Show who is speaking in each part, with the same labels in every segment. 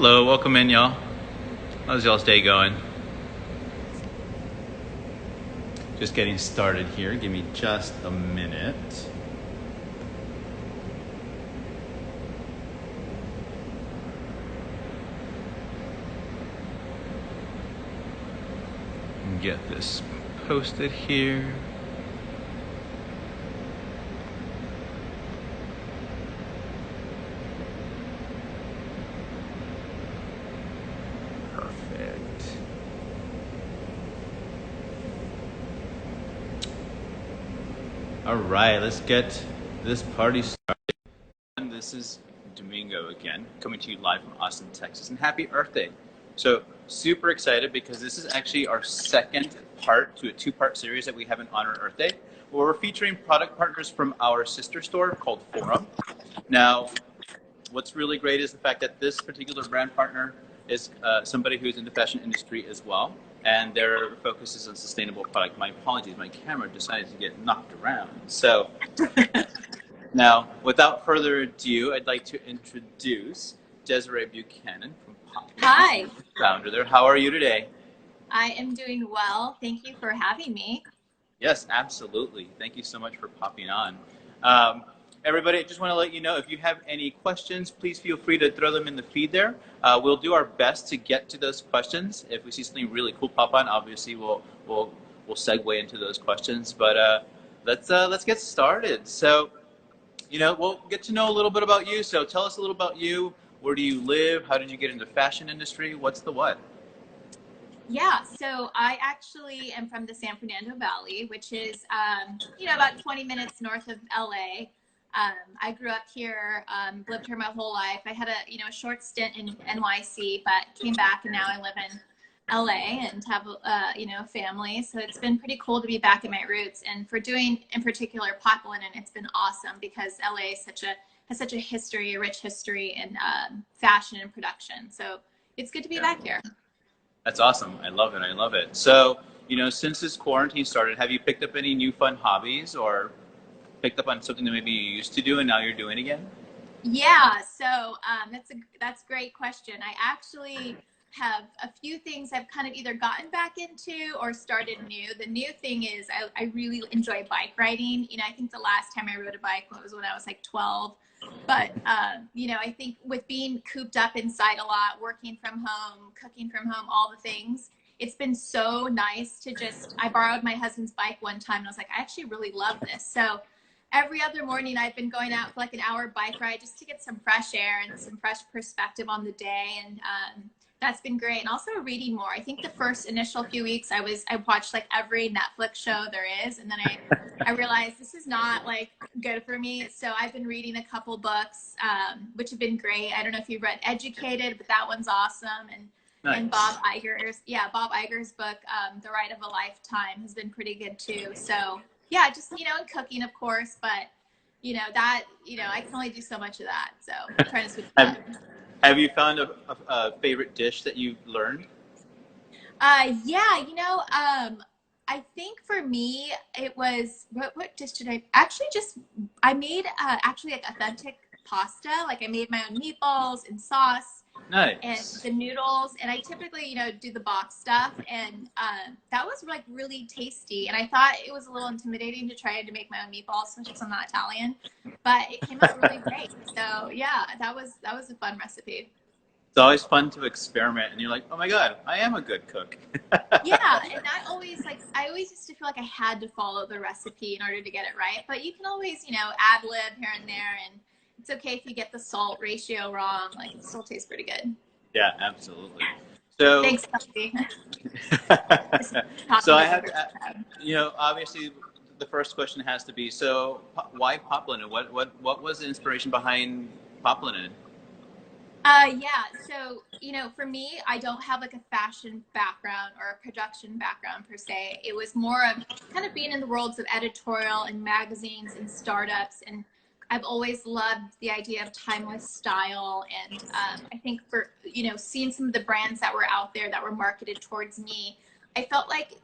Speaker 1: Hello, welcome in, y'all. How's y'all's day going? Just getting started here. Give me just a minute. And get this posted here. All right, let's get this party started. And this is Domingo again, coming to you live from Austin, Texas. And happy Earth Day. So super excited because this is actually our second part to a two-part series that we have in Honor Earth Day, where we're featuring product partners from our sister store called Forum. Now, what's really great is the fact that this particular brand partner is somebody who's in the fashion industry as well, and their focus is on sustainable product. My apologies, my camera decided to get knocked around. So now, without further ado, I'd like to introduce Desiree Buchanan from PopLinen.
Speaker 2: Hi.
Speaker 1: Founder there. How are you today?
Speaker 2: I am doing well. Thank you for having me.
Speaker 1: Yes, absolutely. Thank you so much for popping on. Everybody, I just want to let you know, if you have any questions, please feel free to throw them in the feed there. We'll do our best to get to those questions. If we see something really cool pop on, obviously we'll segue into those questions. But let's get started. So, we'll get to know a little bit about you. So tell us a little about you. Where do you live? How did you get into the fashion industry? What's the what?
Speaker 2: Yeah, so I actually am from the San Fernando Valley, which is, about 20 minutes north of LA. I grew up here, lived here my whole life. I had a short stint in NYC, but came back and now I live in LA and have, a family. So it's been pretty cool to be back in my roots. And for doing, in particular, PopLinen, it's been awesome because LA is has such a history, a rich history in fashion and production. So it's good to be back here.
Speaker 1: That's awesome. I love it. I love it. So, since this quarantine started, have you picked up any new fun hobbies or picked up on something that maybe you used to do and now you're doing again?
Speaker 2: Yeah, so that's a great question. I actually have a few things I've kind of either gotten back into or started new. The new thing is I really enjoy bike riding. I think the last time I rode a bike was when I was like 12. But, I think with being cooped up inside a lot, working from home, cooking from home, all the things, it's been so nice to I borrowed my husband's bike one time and I was like, I actually really love this. So every other morning I've been going out for like an hour bike ride just to get some fresh air and some fresh perspective on the day. And that's been great. And also reading more. I think the first initial few weeks I watched like every Netflix show there is. And then I realized this is not like good for me. So I've been reading a couple books, which have been great. I don't know if you've read Educated, but that one's awesome. And
Speaker 1: Nice.
Speaker 2: And Bob Iger's book, The Ride of a Lifetime, has been pretty good too. So yeah, just, and cooking, of course, but I can only do so much of that. So I'm trying to switch that.
Speaker 1: Have you found a favorite dish that you've learned?
Speaker 2: I think for me, it was, what dish did I made actually like authentic pasta. Like I made my own meatballs and sauce.
Speaker 1: Nice.
Speaker 2: And the noodles, and I typically, do the box stuff, and that was like really tasty. And I thought it was a little intimidating to try to make my own meatballs, since I'm not Italian, but it came out really great. So yeah, that was a fun recipe.
Speaker 1: It's always fun to experiment, and you're like, oh my God, I am a good cook.
Speaker 2: Yeah, and I always used to feel like I had to follow the recipe in order to get it right. But you can always, ad lib here and there, and it's okay if you get the salt ratio wrong. Like it still tastes pretty good.
Speaker 1: Yeah, absolutely. So
Speaker 2: thanks, Kelsey.
Speaker 1: So I have to, obviously the first question has to be, so why PopLinen? What was the inspiration behind PopLinen?
Speaker 2: So, for me, I don't have like a fashion background or a production background per se. It was more of kind of being in the worlds of editorial and magazines and startups. And I've always loved the idea of timeless style. And I think for, seeing some of the brands that were out there that were marketed towards me, I felt like,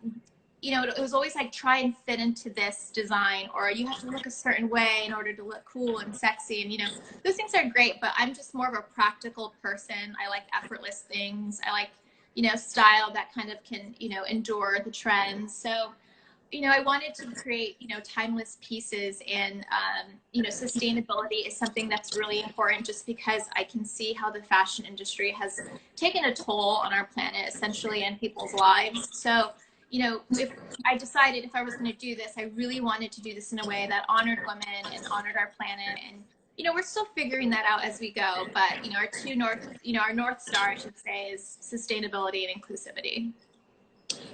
Speaker 2: you know, it was always like try and fit into this design, or you have to look a certain way in order to look cool and sexy. And, you know, those things are great, but I'm just more of a practical person. I like effortless things. I like, you know, style that kind of can, you know, endure the trends. So, you know, I wanted to create, you know, timeless pieces, and, you know, sustainability is something that's really important, just because I can see how the fashion industry has taken a toll on our planet, essentially, and people's lives. So, you know, if I decided if I was going to do this, I really wanted to do this in a way that honored women and honored our planet. And, you know, we're still figuring that out as we go. But, you know, our North Star, I should say, is sustainability and inclusivity.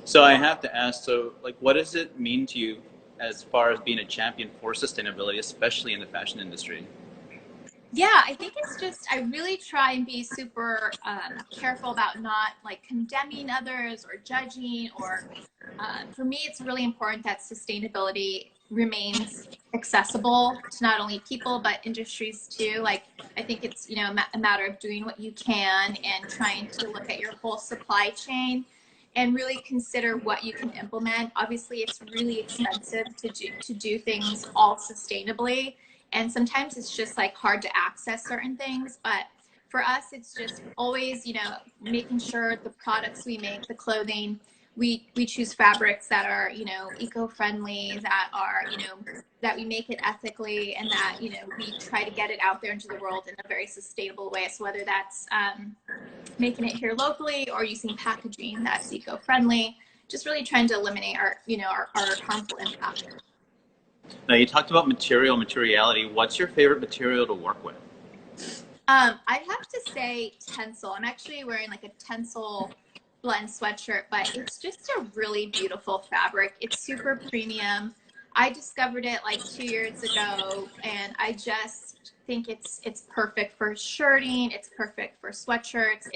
Speaker 1: So I have to ask, so like, what does it mean to you as far as being a champion for sustainability, especially in the fashion industry?
Speaker 2: Yeah, I think it's just, I really try and be super careful about not like condemning others or judging, or for me, it's really important that sustainability remains accessible to not only people, but industries too. Like, I think it's, you know, a matter of doing what you can and trying to look at your whole supply chain and really consider what you can implement. Obviously, it's really expensive to do things all sustainably. And sometimes it's just like hard to access certain things. But for us, it's just always, you know, making sure the products we make, the clothing, we choose fabrics that are, you know, eco-friendly, that are, you know, that we make it ethically, and that, you know, we try to get it out there into the world in a very sustainable way. So whether that's making it here locally or using packaging that's eco-friendly, just really trying to eliminate our, you know, our harmful impact.
Speaker 1: Now, you talked about materiality. What's your favorite material to work with?
Speaker 2: I'd have to say Tencel. I'm actually wearing like a Tencel blend sweatshirt, but it's just a really beautiful fabric. It's super premium. I discovered it like 2 years ago, and I just think it's perfect for shirting. It's perfect for sweatshirts.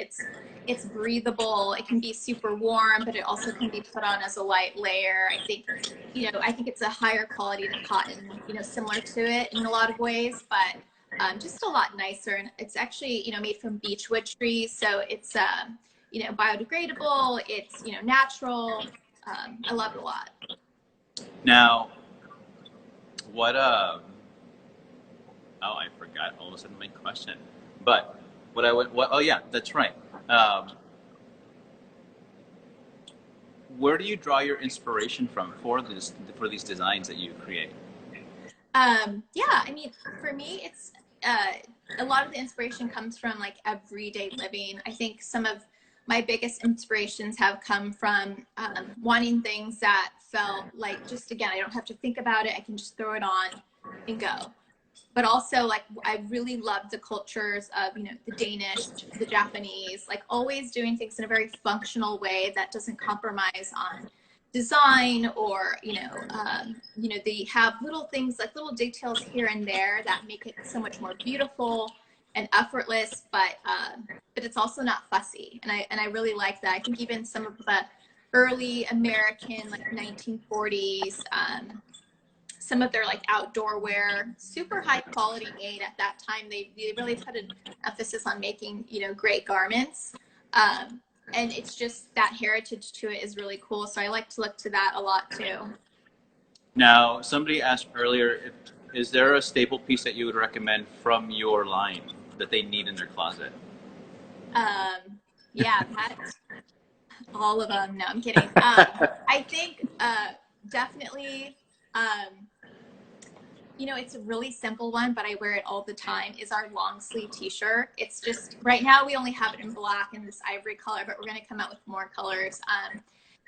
Speaker 2: It's breathable. It can be super warm, but it also can be put on as a light layer. I think, you know, I think it's a higher quality than cotton, you know, similar to it in a lot of ways, but just a lot nicer. And it's actually, you know, made from beechwood trees, so it's you know, biodegradable. It's, you know, natural. I love it a lot.
Speaker 1: Now, what oh, I forgot all of a sudden my question. But oh yeah, that's right. Where do you draw your inspiration from for these designs that you create?
Speaker 2: Yeah, I mean, for me, it's a lot of the inspiration comes from like everyday living. I think some of my biggest inspirations have come from wanting things that felt like, just again, I don't have to think about it. I can just throw it on and go. But also, like, I really love the cultures of, you know, the Danish, the Japanese, like always doing things in a very functional way that doesn't compromise on design, or, you know, they have little things like little details here and there that make it so much more beautiful and effortless, but it's also not fussy. And I really like that. I think even some of the early American, like 1940s, some of their like outdoor wear, super high quality made at that time. They really put an emphasis on making, you know, great garments. And it's just that heritage to it is really cool. So I like to look to that a lot too.
Speaker 1: Now, somebody asked earlier, is there a staple piece that you would recommend from your line that they need in their closet?
Speaker 2: Yeah, that, all of them. No, I'm kidding. I think definitely, you know, it's a really simple one, but I wear it all the time, is our long sleeve t-shirt. It's just, right now we only have it in black and this ivory color, but we're going to come out with more colors.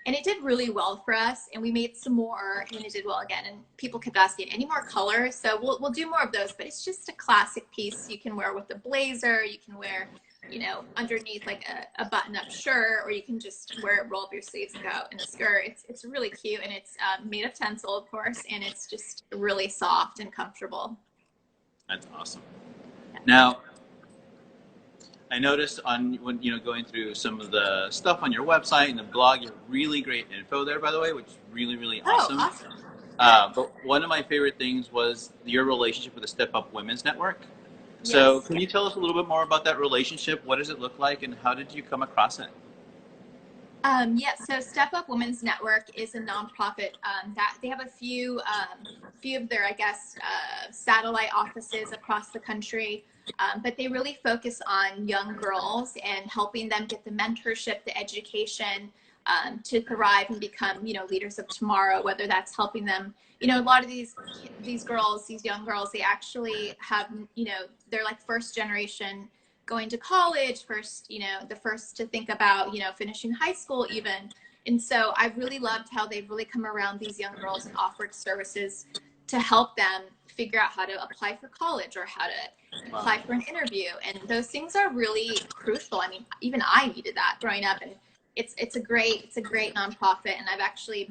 Speaker 2: And it did really well for us, and we made some more, and it did well again. And people kept asking, any more colors? So we'll do more of those, but it's just a classic piece you can wear with a blazer. You can wear, you know, underneath like a button-up shirt, or you can just wear it, roll up your sleeves and go in a skirt. It's really cute, and it's made of Tencel, of course, and it's just really soft and comfortable.
Speaker 1: That's awesome. Yeah. Now, I noticed when going through some of the stuff on your website and the blog, you have really great info there, by the way, which is really awesome.
Speaker 2: Oh, awesome.
Speaker 1: But one of my favorite things was your relationship with the Step Up Women's Network. So
Speaker 2: yes.
Speaker 1: Can you tell us a little bit more about that relationship? What does it look like, and how did you come across it?
Speaker 2: Yeah, so Step Up Women's Network is a nonprofit that they have a few of their, I guess, satellite offices across the country, but they really focus on young girls and helping them get the mentorship, the education to thrive and become, leaders of tomorrow. Whether that's helping them, a lot of these girls, these young girls, they actually have, they're like first generation going to college, first, the first to think about, finishing high school even. And so I've really loved how they've really come around these young girls and offered services to help them figure out how to apply for college or how to apply for an interview. And those things are really crucial. I mean, even I needed that growing up, and it's a great nonprofit. And I've actually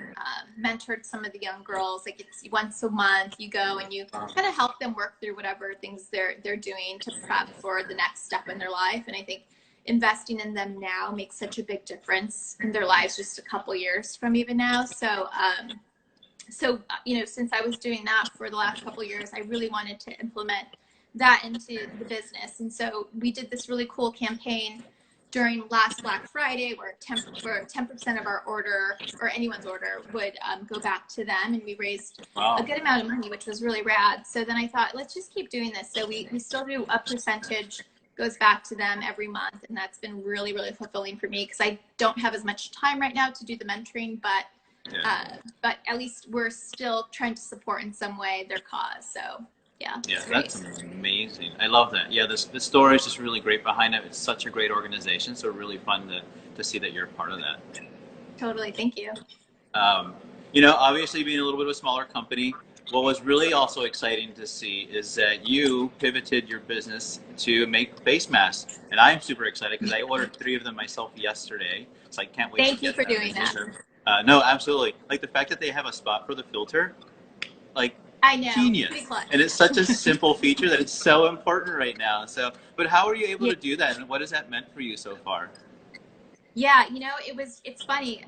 Speaker 2: mentored some of the young girls. Like, it's once a month you go and you kind of help them work through whatever things they're doing to prep for the next step in their life. And I think investing in them now makes such a big difference in their lives just a couple years from even now. So since I was doing that for the last couple of years, I really wanted to implement that into the business. And so we did this really cool campaign during last Black Friday where 10% of our order, or anyone's order, would go back to them, and we raised a good amount of money, which was really rad. So then I thought, let's just keep doing this. So we still do a percentage goes back to them every month, and that's been really, really fulfilling for me because I don't have as much time right now to do the mentoring, but at least we're still trying to support in some way their cause. So yeah,
Speaker 1: that's amazing. I love that. Yeah, the story is just really great behind it. It's such a great organization, so really fun to see that you're a part of that.
Speaker 2: Totally. Thank you.
Speaker 1: Obviously being a little bit of a smaller company, what was really also exciting to see is that you pivoted your business to make face masks. And I'm super excited because I ordered 3 of them myself yesterday. So I can't wait
Speaker 2: Thank
Speaker 1: to
Speaker 2: you
Speaker 1: get
Speaker 2: for
Speaker 1: them.
Speaker 2: doing that.
Speaker 1: No, absolutely. Like the fact that they have a spot for the filter, like,
Speaker 2: I know.
Speaker 1: genius. And it's such a simple feature that it's so important right now. So, but how were you able to do that, and what has that meant for you so far?
Speaker 2: Yeah, it's funny.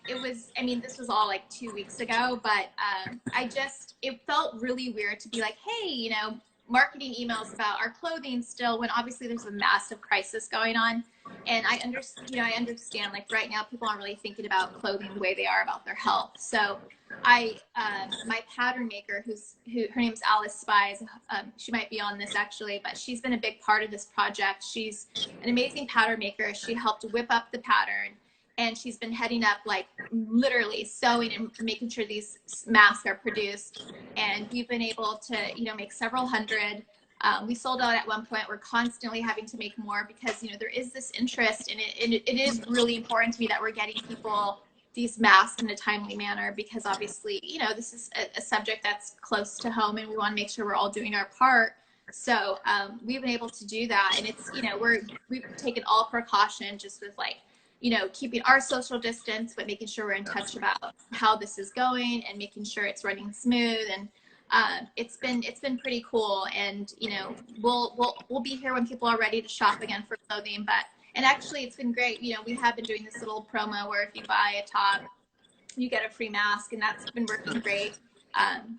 Speaker 2: This was all like 2 weeks ago, but it felt really weird to be like, hey, marketing emails about our clothing still, when obviously there's a massive crisis going on. And I understand, like, right now people aren't really thinking about clothing the way they are about their health. So my pattern maker, her name's Alice Spies, she might be on this actually, but she's been a big part of this project. She's an amazing pattern maker. She helped whip up the pattern, and she's been heading up, like, literally sewing and making sure these masks are produced. And we've been able to, make several hundred. We sold out at one point. We're constantly having to make more because, there is this interest in it. And it is really important to me that we're getting people these masks in a timely manner, because obviously, this is a subject that's close to home, and we want to make sure we're all doing our part. So we've been able to do that. And it's, we've taken all precaution just with, like, keeping our social distance, but making sure we're in touch about how this is going and making sure it's running smooth. And it's been pretty cool. And, we'll be here when people are ready to shop again for clothing. And actually, it's been great. We have been doing this little promo where if you buy a top, you get a free mask, and that's been working great.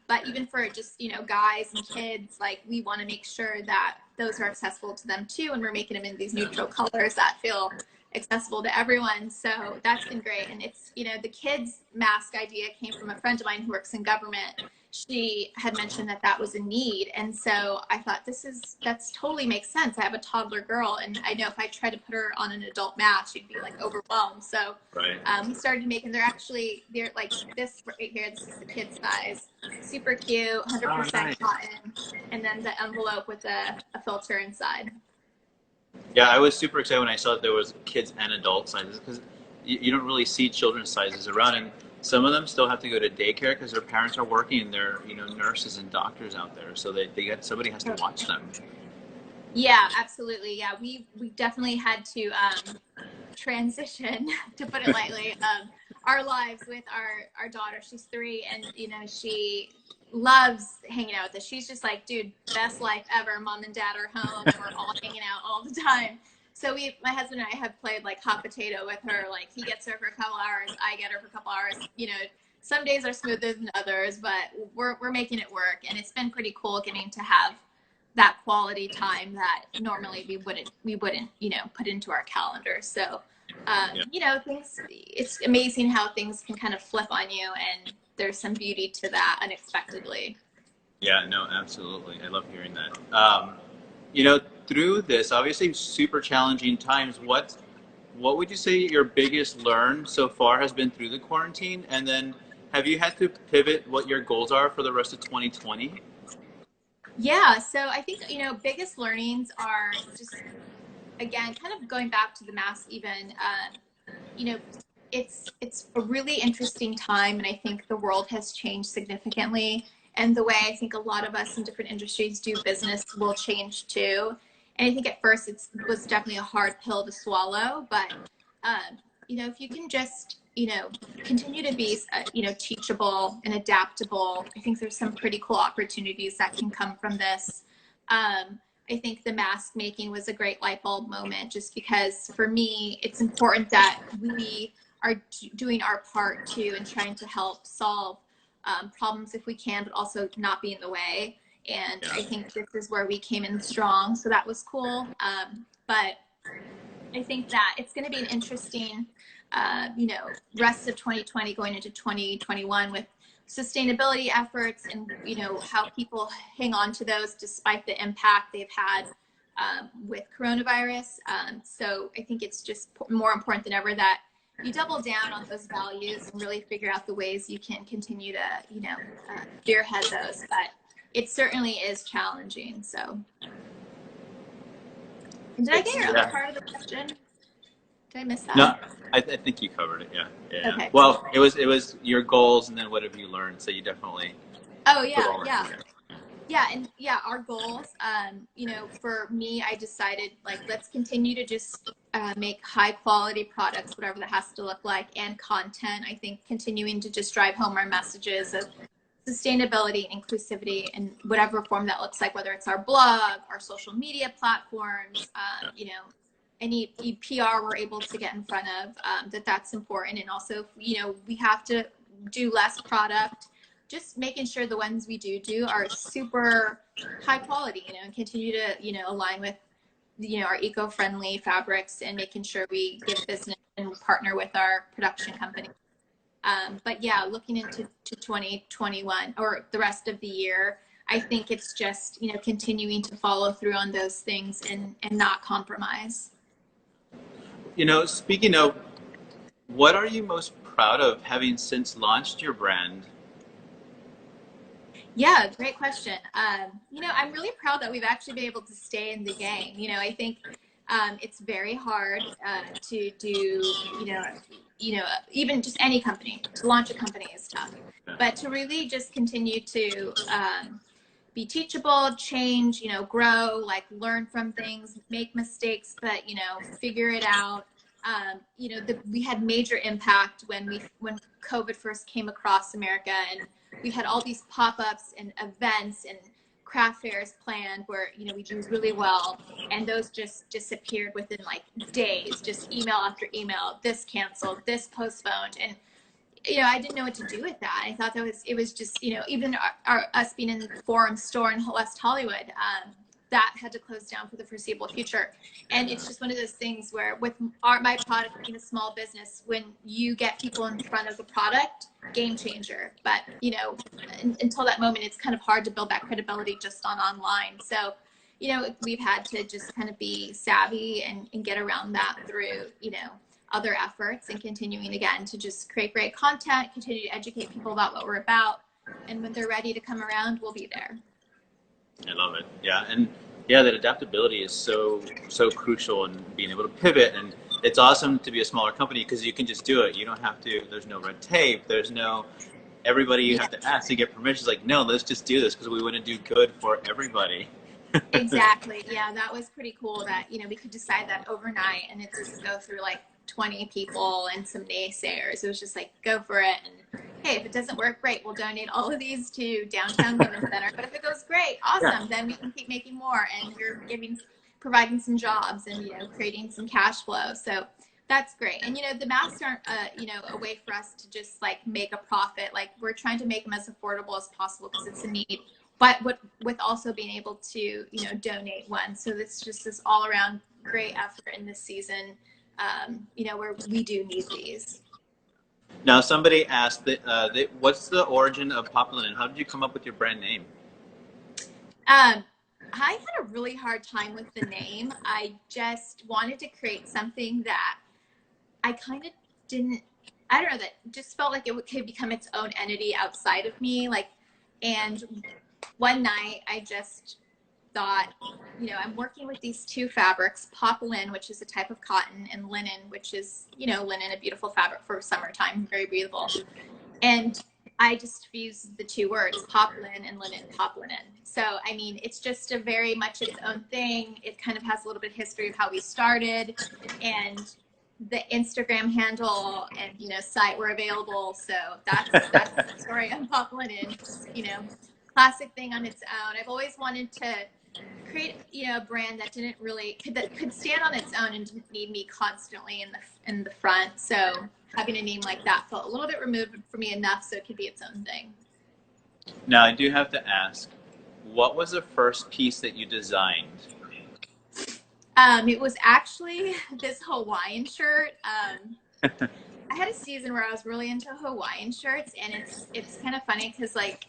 Speaker 2: But even for just, guys and kids, like, we want to make sure that those are accessible to them too. And we're making them in these neutral colors that feel accessible to everyone. So that's been great. And it's, the kids mask idea came from a friend of mine who works in government. She had mentioned that was a need. And so I thought, that's totally makes sense. I have a toddler girl, and I know if I tried to put her on an adult mask, she'd be, like, overwhelmed. So we started making, they're like this right here. This is the kid size. Super cute, 100% cotton. And then the envelope with a filter inside.
Speaker 1: Yeah, I was super excited when I saw that there was kids and adult sizes, because you don't really see children's sizes around, and some of them still have to go to daycare because their parents are working, and they're, nurses and doctors out there, so somebody has to watch them.
Speaker 2: Yeah, absolutely. Yeah, we definitely had to transition, to put it lightly, our lives with our daughter. She's 3, and she loves hanging out with us. She's just like, dude, best life ever. Mom and dad are home, and we're all hanging out all the time. So my husband and I have played, like, hot potato with her. Like, he gets her for a couple hours, I get her for a couple hours. Some days are smoother than others, but we're making it work. And it's been pretty cool getting to have that quality time that normally we wouldn't put into our calendar. So You know, things, it's amazing how things can kind of flip on you, and there's some beauty to that unexpectedly.
Speaker 1: Yeah, no, absolutely. I love hearing that. You know, through this, obviously super challenging times, what would you say your biggest learn so far has been through the quarantine? And then have you had to pivot what your goals are for the rest of 2020?
Speaker 2: Yeah, so I think, you know, biggest learnings are just, again, kind of going back to the mask even, you know, it's a really interesting time, and I think the world has changed significantly, and the way I think a lot of us in different industries do business will change too. And I think at first it was definitely a hard pill to swallow, but you know, if you can just, you know, continue to be you know, teachable and adaptable, I think there's some pretty cool opportunities that can come from this. I think the mask making was a great light bulb moment, just because for me it's important that we are doing our part too, and trying to help solve problems if we can, but also not be in the way. And
Speaker 1: Yeah.
Speaker 2: I think this is where we came in strong, so that was cool. But I think that it's going to be an interesting, you know, rest of 2020 going into 2021 with sustainability efforts, and, you know, how people hang on to those despite the impact they've had with coronavirus. So I think it's just more important than ever that you double down on those values and really figure out the ways you can continue to, you know, spearhead those. But it certainly is challenging. So, and did I get your other
Speaker 1: Yeah.
Speaker 2: part of the question? Did I miss that?
Speaker 1: No, I think you covered it. Yeah, yeah.
Speaker 2: Okay.
Speaker 1: Well, it was your goals, and then what have you learned? So you definitely
Speaker 2: Oh
Speaker 1: put
Speaker 2: yeah,
Speaker 1: all
Speaker 2: yeah.
Speaker 1: in there.
Speaker 2: Yeah, and yeah, our goals, you know, for me, I decided, like, let's continue to just make high quality products, whatever that has to look like, and content. I think continuing to just drive home our messages of sustainability and inclusivity in whatever form that looks like, whether it's our blog, our social media platforms, you know, any PR we're able to get in front of, that's important. And also, you know, we have to do less product, just making sure the ones we do are super high quality, you know, and continue to, you know, align with, you know, our eco-friendly fabrics, and making sure we give business and partner with our production company. But yeah, looking into 2021 or the rest of the year, I think it's just, you know, continuing to follow through on those things, and not compromise.
Speaker 1: You know, speaking of, what are you most proud of having since launched your brand?
Speaker 2: Yeah, great question. You know, I'm really proud that we've actually been able to stay in the game. You know, I think it's very hard to do, you know, even just any company, to launch a company is tough. But to really just continue to be teachable, change, you know, grow, like learn from things, make mistakes, but, you know, figure it out. You know, we had major impact when COVID first came across America, and we had all these pop-ups and events and craft fairs planned where, you know, we do really well, and those just disappeared within like days, just email after email, this canceled, this postponed. And, you know, I didn't know what to do with that. I thought it was just, you know, even us being in the Forum store in West Hollywood, that had to close down for the foreseeable future. And it's just one of those things where with my product being a small business, when you get people in front of the product, game changer. But, you know, until that moment, it's kind of hard to build that credibility just on online. So, you know, we've had to just kind of be savvy and get around that through, you know, other efforts, and continuing again to just create great content, continue to educate people about what we're about. And when they're ready to come around, we'll be there.
Speaker 1: I love it. Yeah, and yeah, that adaptability is so crucial in being able to pivot. And it's awesome to be a smaller company because you can just do it. You don't have to. There's no red tape. There's no everybody you have to ask to get permission. Like, no, let's just do this because we want to do good for everybody.
Speaker 2: Exactly. Yeah, that was pretty cool that, you know, we could decide that overnight, and it didn't go through like 20 people and some naysayers. It was just like, go for it. And hey, if it doesn't work, great. We'll donate all of these to Downtown Women's Center. But if it goes great, awesome.
Speaker 1: Yeah.
Speaker 2: Then we can keep making more, and we're providing some jobs, and, you know, creating some cash flow. So that's great. And, you know, the masks aren't, you know, a way for us to just like make a profit. Like, we're trying to make them as affordable as possible because it's a need, but with also being able to, you know, donate one. So it's just this all around great effort in this season. you know, where we do need these.
Speaker 1: Now, somebody asked what's the origin of PopLinen? How did you come up with your brand name?
Speaker 2: I had a really hard time with the name. I just wanted to create something that I kind of didn't, I don't know, that just felt like it could become its own entity outside of me. Like, and one night I just thought, you know, I'm working with these two fabrics, PopLinen, which is a type of cotton, and linen, which is, you know, linen, a beautiful fabric for summertime, very breathable. And I just fused the two words, PopLinen and linen, PopLinen. So, I mean, it's just a very much its own thing. It kind of has a little bit of history of how we started, and the Instagram handle and, you know, site were available. So that's the story on PopLinen. Just, you know, classic thing on its own. I've always wanted to create, you know, a brand that didn't really could stand on its own and didn't need me constantly in the front. So having a name like that felt a little bit removed for me enough so it could be its own thing.
Speaker 1: Now, I do have to ask, what was the first piece that you designed?
Speaker 2: It was actually this Hawaiian shirt. I had a season where I was really into Hawaiian shirts, and it's kind of funny because, like,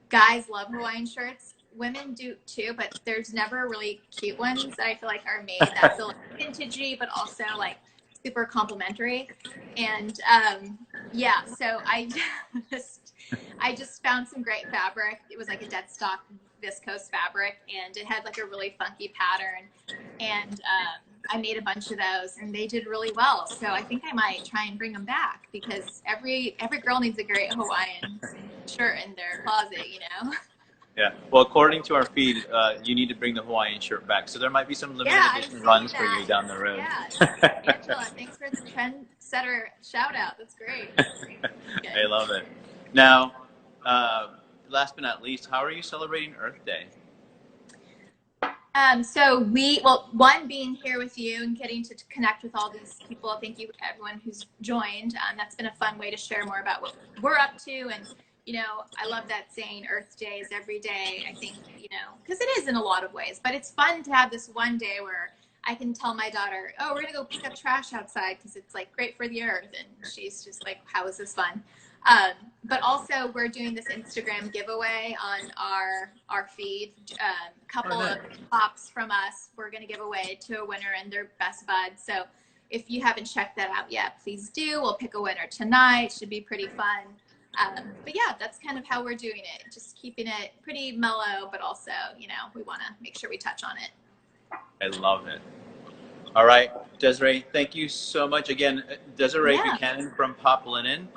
Speaker 2: guys love Hawaiian shirts. Women do too, but there's never really cute ones that I feel like are made that feel like vintagey, but also like super complimentary. And yeah, so I just found some great fabric. It was like a dead stock viscose fabric, and it had like a really funky pattern. And I made a bunch of those, and they did really well. So I think I might try and bring them back, because every girl needs a great Hawaiian shirt in their closet, you know.
Speaker 1: Yeah. Well, according to our feed, you need to bring the Hawaiian shirt back. So there might be some limited edition runs for you down the road.
Speaker 2: Yeah. Angela, thanks for the trendsetter shout out. That's great.
Speaker 1: Okay. I love it. Now, last but not least, how are you celebrating Earth Day?
Speaker 2: So one, being here with you and getting to connect with all these people. Thank you, everyone who's joined. That's been a fun way to share more about what we're up to. And, you know, I love that saying, Earth Day is every day. I think, you know, because it is in a lot of ways, but it's fun to have this one day where I can tell my daughter, oh, we're going to go pick up trash outside because it's like great for the earth. And she's just like, how is this fun? But also we're doing this Instagram giveaway on our feed. A couple of pops from us we're going to give away to a winner and their best bud. So if you haven't checked that out yet, please do. We'll pick a winner tonight. Should be pretty fun. But yeah, that's kind of how we're doing it. Just keeping it pretty mellow, but also, you know, we want to make sure we touch on it.
Speaker 1: I love it. All right, Desiree, thank you so much. Again, Desiree Buchanan from PopLinen.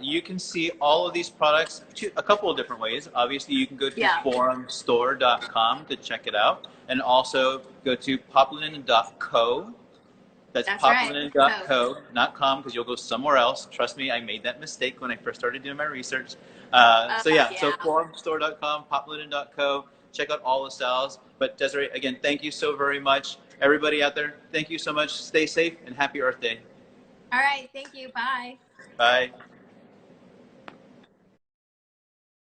Speaker 1: You can see all of these products a couple of different ways. Obviously, you can go to forumstore.com to check it out, and also go to poplinen.co. That's poplinen.co, not com, because you'll go somewhere else. Trust me, I made that mistake when I first started doing my research. So forumstore.com, poplinen.co. Check out all the styles. But Desiree, again, thank you so very much. Everybody out there, thank you so much. Stay safe and happy Earth Day.
Speaker 2: All right, thank you. Bye.
Speaker 1: Bye.